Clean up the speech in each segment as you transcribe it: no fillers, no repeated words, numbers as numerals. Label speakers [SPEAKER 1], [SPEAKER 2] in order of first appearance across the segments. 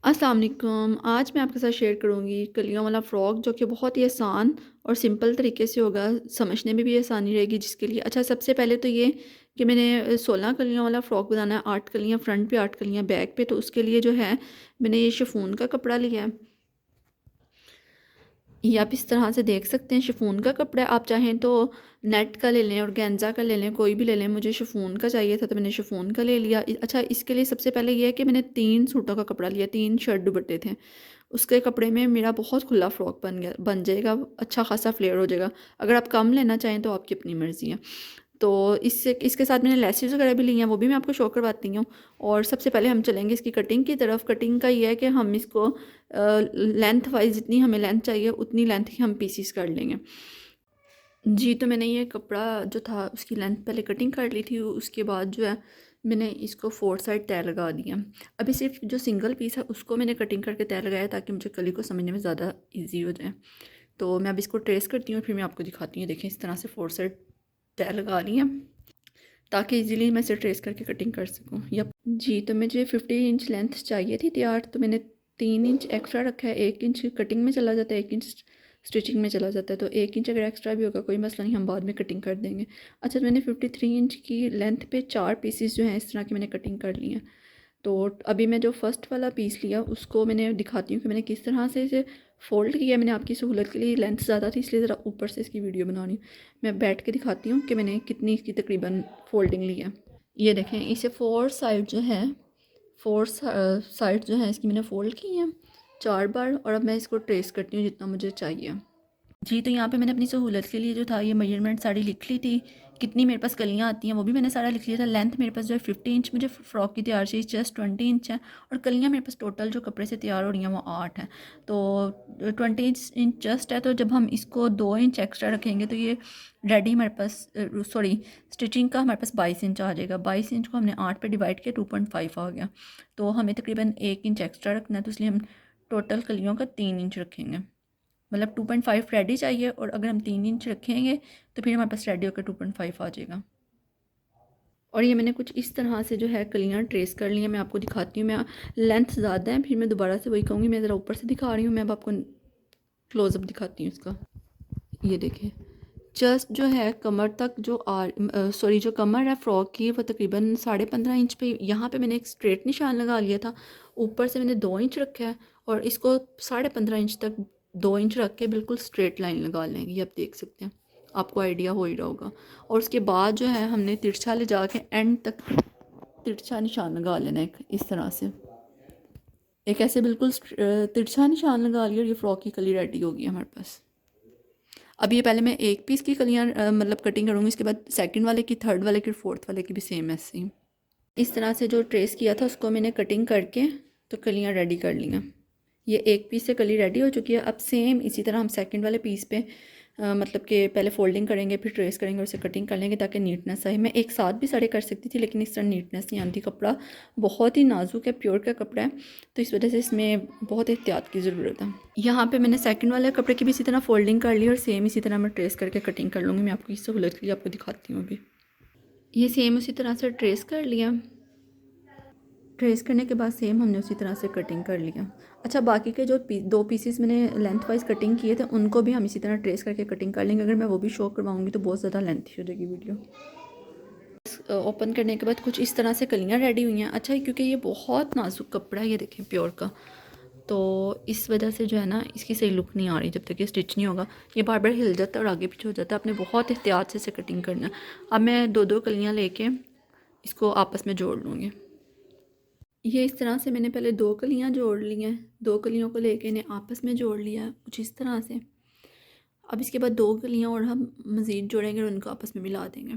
[SPEAKER 1] अस्सलाम वालेकुम। आज मैं आपके साथ शेयर करूँगी कलियों वाला फ़्रॉक जो कि बहुत ही आसान और सिंपल तरीके से होगा, समझने में भी आसानी रहेगी जिसके लिए। अच्छा, सबसे पहले तो ये कि मैंने 16 कलियों वाला फ़्रॉक बनाना है, 8 कलियाँ फ्रंट पे, 8 कलियाँ बैक पे। तो उसके लिए जो है मैंने ये शिफॉन का कपड़ा लिया है। ये आप इस तरह से देख सकते हैं, शिफॉन का कपड़ा है। आप चाहें तो नेट का ले लें, ऑर्गेन्जा का ले लें, कोई भी ले लें। मुझे शिफॉन का चाहिए था तो मैंने शिफॉन का ले लिया। अच्छा, इसके लिए सबसे पहले ये है कि मैंने 3 सूटों का कपड़ा लिया, 3 शर्ट दुपट्टे थे। उसके कपड़े में मेरा बहुत खुला फ़्रॉक बन जाएगा, अच्छा खासा फ्लेयर हो जाएगा। अगर आप कम लेना चाहें तो आपकी अपनी मर्ज़ी है। तो इससे इसके साथ मैंने लेसेस वगैरह भी ली हैं, वो भी मैं आपको शो करवाती हूँ। और सबसे पहले हम चलेंगे इसकी कटिंग की तरफ। कटिंग का ये है कि हम इसको लेंथ वाइज जितनी हमें लेंथ चाहिए उतनी लेंथ की हम पीसीस कर लेंगे। जी, तो मैंने ये कपड़ा जो था उसकी लेंथ पहले कटिंग कर ली थी। उसके बाद जो है मैंने इसको 4 साइड तय लगा दिया। अभी सिर्फ जो सिंगल पीस है उसको मैंने कटिंग करके तय लगाया ताकि मुझे कली को समझने में ज़्यादा ईजी हो जाए। तो मैं अब इसको ट्रेस करती हूँ, फिर मैं आपको दिखाती हूँ। देखें, इस तरह से 4 साइड तय लगा ली है ताकि इजीली मैं इसे ट्रेस करके कटिंग कर सकूँ। या जी, तो मुझे 50 इंच लेंथ चाहिए थी तैयार, तो मैंने 3 इंच एक्स्ट्रा रखा है। 1 इंच कटिंग में चला जाता है, 1 इंच स्टिचिंग में चला जाता है। तो 1 इंच अगर एक्स्ट्रा भी होगा कोई मसला नहीं, हम बाद में कटिंग कर देंगे। अच्छा, तो मैंने 53 इंच की लेंथ पे 4 पीसेस जो हैं इस तरह की मैंने कटिंग कर ली हैं। तो अभी मैं जो फर्स्ट वाला पीस लिया उसको मैंने दिखाती हूँ कि मैंने किस तरह से इसे फ़ोल्ड किया। मैंने आपकी सहूलत के लिए लेंथ ज़्यादा थी इसलिए ज़रा ऊपर से इसकी वीडियो बना रही हूँ। मैं बैठ के दिखाती हूँ कि मैंने कितनी इसकी तकरीबन फ़ोल्डिंग ली है। ये देखें, इसे 4 साइड जो है, 4 साइड जो है इसकी मैंने फ़ोल्ड की हैं 4 बार। और अब मैं इसको ट्रेस करती हूँ जितना मुझे चाहिए। जी, तो यहाँ पे मैंने अपनी सहूलत के लिए जो था ये मेजरमेंट सारी लिख ली थी। कितनी मेरे पास कलियाँ आती हैं वो भी मैंने सारा लिख लिया था। लेंथ मेरे पास जो है 50 इंच मुझे फ़्रॉक की तैयार चाहिए, चेस्ट 20 इंच है। और कलियाँ मेरे पास टोटल जो कपड़े से तैयार हो रही हैं वो 8 हैं। तो 20 इंच चेस्ट है, तो जब हम इसको 2 इंच एक्स्ट्रा रखेंगे तो ये रेडी हमारे पास सॉरी स्टिचिंग का हमारे पास 22 इंच आ जाएगा। 22 इंच को हमने 8 पे डिवाइड किया, 2.5 आ गया। तो हमें तकरीबन 1 इंच एक्स्ट्रा रखना है, तो इसलिए हम टोटल कलियों का 3 इंच रखेंगे। मतलब 2.5 रेडी चाहिए, और अगर हम 3 इंच रखेंगे तो फिर हमारे पास रेडी होकर 2.5 आ जाएगा। और ये मैंने कुछ इस तरह से जो है कलियाँ ट्रेस कर ली हैं। मैं आपको दिखाती हूँ। मैं लेंथ ज़्यादा है, फिर मैं दोबारा से वही कहूँगी। मैं ज़रा ऊपर से दिखा रही हूँ, मैं अब आपको क्लोज़अप दिखाती हूँ इसका। ये देखें, चेस्ट जो है कमर तक जो जो कमर है फ़्रॉक की वो तकरीबन 15.5 इंच पे। यहाँ पे मैंने एक स्ट्रेट निशान लगा लिया था। ऊपर से मैंने 2 इंच रखा है और इसको 15.5 इंच तक 2 इंच रख के बिल्कुल स्ट्रेट लाइन लगा लेंगे। ये आप देख सकते हैं, आपको आइडिया हो ही रहा होगा। और उसके बाद जो है हमने तिरछा ले जाके एंड तक तिरछा निशान लगा लेना है इस तरह से। एक ऐसे बिल्कुल तिरछा निशान लगा लिया और ये फ़्रॉक की कली रेडी होगी हमारे पास। अब ये पहले मैं एक पीस की कलियाँ मतलब कटिंग करूँगी, इसके बाद सेकंड वाले की, थर्ड वाले की, फोर्थ वाले की भी सेम ऐसे ही। इस तरह से जो ट्रेस किया था उसको मैंने कटिंग करके तो कलियाँ रेडी कर ली हैं। ये एक पीस से कली रेडी हो चुकी है। अब सेम इसी तरह हम सेकंड वाले पीस पे मतलब कि पहले फोल्डिंग करेंगे, फिर ट्रेस करेंगे और उसे कटिंग कर लेंगे ताकि नीटनेस आए। मैं एक साथ भी सारे कर सकती थी लेकिन इस तरह नीटनेस नहीं आती। कपड़ा बहुत ही नाजुक है, प्योर का कपड़ा है, तो इस वजह से इसमें बहुत एहतियात की ज़रूरत है। यहाँ पे मैंने सेकंड वाले कपड़े की भी इसी तरह फोल्डिंग कर ली और सेम इसी तरह मैं ट्रेस करके कटिंग कर लूँगी। मैं आपकी सहूलत के लिए आपको दिखाती हूँ अभी। ये सेम उसी तरह से ट्रेस कर लिया। ट्रेस करने के बाद सेम हमने उसी तरह से कटिंग कर लिया। अच्छा, बाकी के जो दो पीसेस मैंने लेंथ वाइज कटिंग किए थे उनको भी हम इसी तरह ट्रेस करके कटिंग कर लेंगे। अगर मैं वो भी शो करवाऊंगी तो बहुत ज़्यादा लेंथी हो जाएगी वीडियो। ओपन करने के बाद कुछ इस तरह से कलियाँ रेडी हुई हैं। अच्छा, क्योंकि ये बहुत नाजुक कपड़ा है, ये देखें प्योर का, तो इस वजह से जो है ना इसकी सही लुक नहीं आ रही जब तक ये स्टिच नहीं होगा। ये बार बार हिल जाता है और आगे पीछे हो जाता है। आपने बहुत एहतियात से इसे कटिंग करना है। अब मैं दो दो कलियाँ लेके इसको आपस में जोड़ लूँगी। ये इस तरह से मैंने पहले 2 कलियाँ जोड़ ली हैं। 2 कलियों को लेके इन्हें आपस में जोड़ लिया कुछ इस तरह से। अब इसके बाद 2 कलियाँ और हम मज़ीद जोड़ेंगे और उनको आपस में मिला देंगे।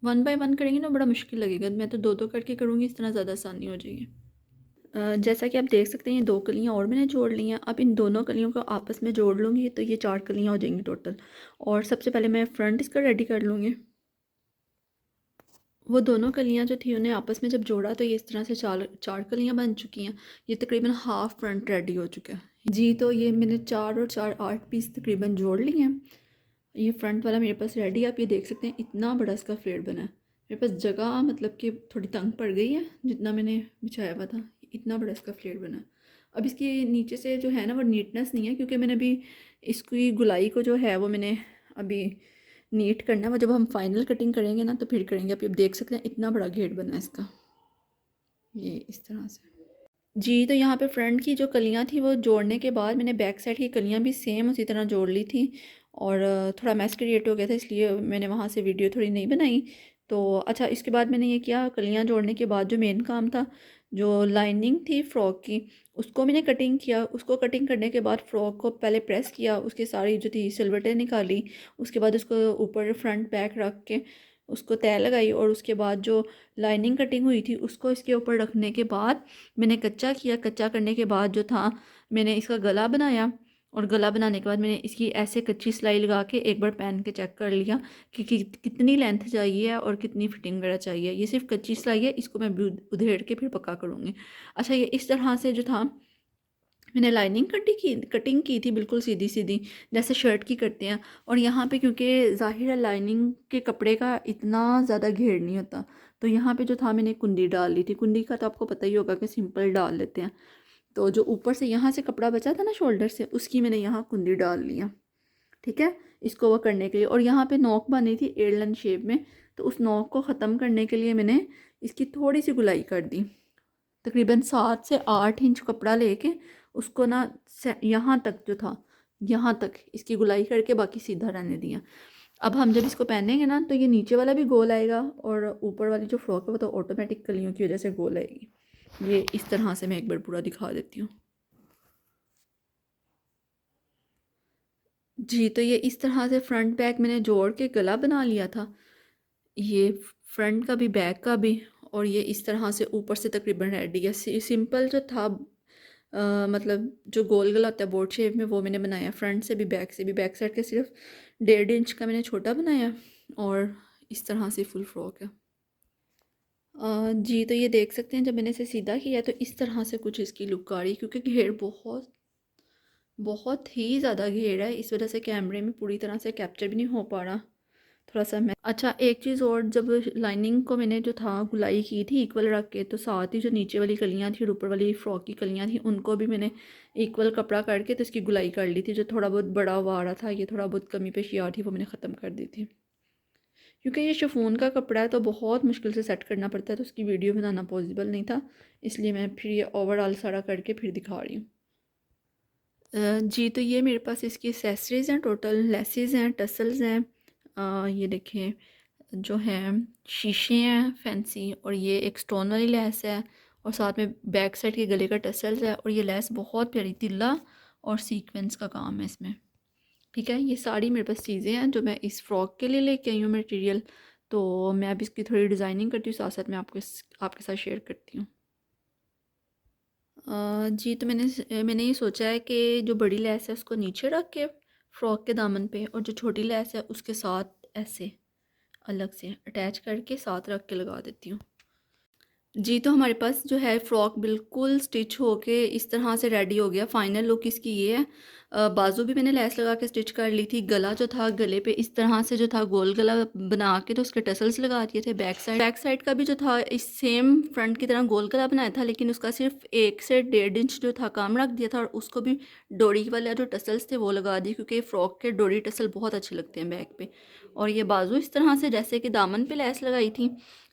[SPEAKER 1] 1 बाय 1 करेंगे ना बड़ा मुश्किल लगेगा। मैं तो 2-2 करके करूँगी, इस तरह ज़्यादा आसानी हो जाएगी। जैसा कि आप देख सकते हैं ये 2 कलियाँ और मैंने जोड़ ली हैं। अब इन दोनों कलियों को आपस में जोड़ लूँगी तो ये 4 कलियाँ हो जाएंगी टोटल। और सबसे पहले मैं फ्रंट इसका रेडी कर लूँगी। वो दोनों कलियाँ जो थी उन्हें आपस में जब जोड़ा तो ये इस तरह से 4 कलियाँ बन चुकी हैं। ये तकरीबन हाफ फ्रंट रेडी हो चुका है। जी, तो ये मैंने 4 और 4 8 पीस तकरीबन जोड़ लिए हैं। ये फ्रंट वाला मेरे पास रेडी है। आप ये देख सकते हैं इतना बड़ा इसका फ्लेयर बना है। मेरे पास जगह मतलब कि थोड़ी तंग पड़ गई है जितना मैंने बिछाया हुआ था। इतना बड़ा इसका फ्लेयर बना। अब इसकी नीचे से जो है ना वो नीटनेस नहीं है, क्योंकि मैंने अभी इसकी गुलाई को जो है वो मैंने अभी नीट करना है। वो जब हम फाइनल कटिंग करेंगे ना तो फिर करेंगे। अभी आप देख सकते हैं इतना बड़ा घेर बना है इसका, ये इस तरह से। जी, तो यहाँ पे फ्रंट की जो कलियाँ थी वो जोड़ने के बाद मैंने बैक साइड की कलियाँ भी सेम उसी तरह जोड़ ली थी। और थोड़ा मैस क्रिएट हो गया था, इसलिए मैंने वहाँ से वीडियो थोड़ी नहीं बनाई। तो अच्छा, इसके बाद मैंने ये किया, कलियाँ जोड़ने के बाद जो मेन काम था, जो लाइनिंग थी फ़्रॉक की, उसको मैंने कटिंग किया। उसको कटिंग करने के बाद फ़्रॉक को पहले प्रेस किया, उसकी सारी जो थी सिलवटें निकाली। उसके बाद उसको ऊपर फ्रंट बैक रख के उसको तय लगाई, और उसके बाद जो लाइनिंग कटिंग हुई थी उसको इसके ऊपर रखने के बाद मैंने कच्चा किया। कच्चा करने के बाद जो था मैंने इसका गला बनाया, और गला बनाने के बाद मैंने इसकी ऐसे कच्ची सिलाई लगा के एक बार पहन के चेक कर लिया कि कितनी लेंथ चाहिए और कितनी फिटिंग वगैरह चाहिए। ये सिर्फ कच्ची सिलाई है, इसको मैं भी उधेड़ के फिर पक्का करूँगी। अच्छा, ये इस तरह से जो था मैंने लाइनिंग कटिंग की थी, बिल्कुल सीधी सीधी जैसे शर्ट की करते हैं। और यहाँ पे क्योंकि ज़ाहिर है लाइनिंग के कपड़े का इतना ज़्यादा घेर नहीं होता, तो यहाँ पे जो था मैंने कुंडी डाल ली थी। कुंडी का तो आपको पता ही होगा कि सिंपल डाल लेते हैं। तो जो ऊपर से यहाँ से कपड़ा बचा था ना शोल्डर से, उसकी मैंने यहाँ कुंडी डाल लिया। ठीक है, इसको वो करने के लिए। और यहाँ पे नोक बनी थी एयरलाइन शेप में, तो उस नोक को ख़त्म करने के लिए मैंने इसकी थोड़ी सी गुलाई कर दी। तकरीबन 7 से 8 इंच कपड़ा लेके उसको ना यहाँ तक जो था, यहाँ तक इसकी गुलाई करके बाकी सीधा रहने दिया। अब हम जब इसको पहनेंगे ना तो ये नीचे वाला भी गोल आएगा, और ऊपर वाली जो फ्रॉक है वो तो ऑटोमेटिक कलियों की वजह से गोल आएगी। ये इस तरह से मैं एक बार पूरा दिखा देती हूँ। जी, तो ये इस तरह से फ्रंट बैक मैंने जोड़ के गला बना लिया था, ये फ्रंट का भी बैक का भी। और ये इस तरह से ऊपर से तकरीबन रेडी है। सिंपल जो था मतलब जो गोल गला होता है बोर्ड शेप में, वो मैंने बनाया फ्रंट से भी बैक से भी। बैक साइड के सिर्फ 1.5 इंच का मैंने छोटा बनाया, और इस तरह से फुल फ्रॉक है। जी, तो ये देख सकते हैं जब मैंने इसे सीधा किया तो इस तरह से कुछ इसकी लुक आ रही है, क्योंकि घेर बहुत बहुत ही ज़्यादा घेर है, इस वजह से कैमरे में पूरी तरह से कैप्चर भी नहीं हो पा रहा। थोड़ा सा मैं अच्छा, एक चीज़ और, जब लाइनिंग को मैंने जो था गुलाई की थी इक्वल रख के, तो साथ ही जो नीचे वाली कलियाँ थी और ऊपर वाली फ्रॉक की कलियाँ थी उनको भी मैंने इक्वल कपड़ा करके तो इसकी गुलाई कर ली थी। जो थोड़ा बहुत बड़ा हुआ आ रहा था, ये थोड़ा बहुत कमी पेशी आ थी, वो मैंने ख़त्म कर दी थी। क्योंकि ये शिफॉन का कपड़ा है तो बहुत मुश्किल से सेट करना पड़ता है, तो उसकी वीडियो बनाना पॉसिबल नहीं था, इसलिए मैं फिर ये ओवरऑल सारा करके फिर दिखा रही हूँ। जी, तो ये मेरे पास इसकी एसेसरीज़ हैं, टोटल लेसेस हैं, टसल्स हैं, ये देखें जो हैं शीशे हैं फैंसी, और ये एक स्टोन वाली लेस है, और साथ में बैक साइड के गले का टसल्स है, और ये लेस बहुत प्यारी तिल्ला और सीक्वेंस का काम है इसमें। ठीक है, ये सारी मेरे पास चीज़ें हैं जो मैं इस फ़्रॉक के लिए लेके आई हूँ मटेरियल। तो मैं अब इसकी थोड़ी डिज़ाइनिंग करती हूँ, साथ साथ मैं आपके साथ शेयर करती हूँ। जी, तो मैंने ये सोचा है कि जो बड़ी लेस है उसको नीचे रख के फ़्रॉक के दामन पे, और जो छोटी लेस है उसके साथ ऐसे अलग से अटैच करके साथ रख के लगा देती हूँ। जी, तो हमारे पास जो है फ़्रॉक बिल्कुल स्टिच होके इस तरह से रेडी हो गया। फ़ाइनल लुक इसकी ये है। बाजू भी मैंने लेस लगा के स्टिच कर ली थी। गला जो था, गले पे इस तरह से जो था गोल गला बना के तो उसके टसल्स लगा दिए थे। बैक साइड का भी जो था इस सेम फ्रंट की तरह गोल गला बनाया था, लेकिन उसका सिर्फ 1 से 1.5 इंच जो था काम रख दिया था, और उसको भी डोरी वाले जो टसल्स थे वो लगा दिए, क्योंकि फ़्रॉक के डोरी टसल बहुत अच्छे लगते हैं बैक पे। और ये बाजू इस तरह से जैसे कि दामन पे लेस लगाई थी,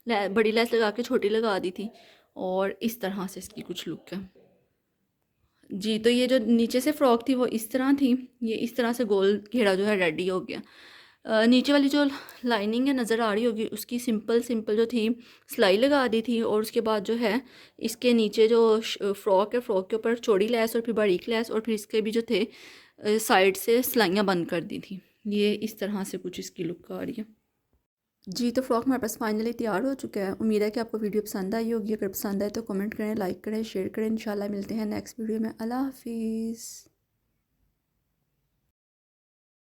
[SPEAKER 1] बड़ी लेस लगा के छोटी लगा दी थी, और इस तरह से इसकी कुछ लुक है। जी, तो ये जो नीचे से फ्रॉक थी वो इस तरह थी, ये इस तरह से गोल घेरा जो है रेडी हो गया। नीचे वाली जो लाइनिंग है नज़र आ रही होगी, उसकी सिंपल सिंपल जो थी सिलाई लगा दी थी, और उसके बाद जो है इसके नीचे जो फ्रॉक है, फ्रॉक के ऊपर चौड़ी लेस और फिर बारीक लेस, और फिर इसके भी जो थे साइड से सिलाइयाँ बंद कर दी थी। ये इस तरह से कुछ इसकी लुक आ रही है। जी, तो फ़्रॉक हमारे पास फाइनली तैयार हो चुका है। उम्मीद है कि आपको वीडियो पसंद आई होगी। अगर पसंद आए तो कमेंट करें, लाइक करें, शेयर करें। इंशाल्लाह मिलते हैं नेक्स्ट वीडियो में। अल्लाह हाफ़िज़।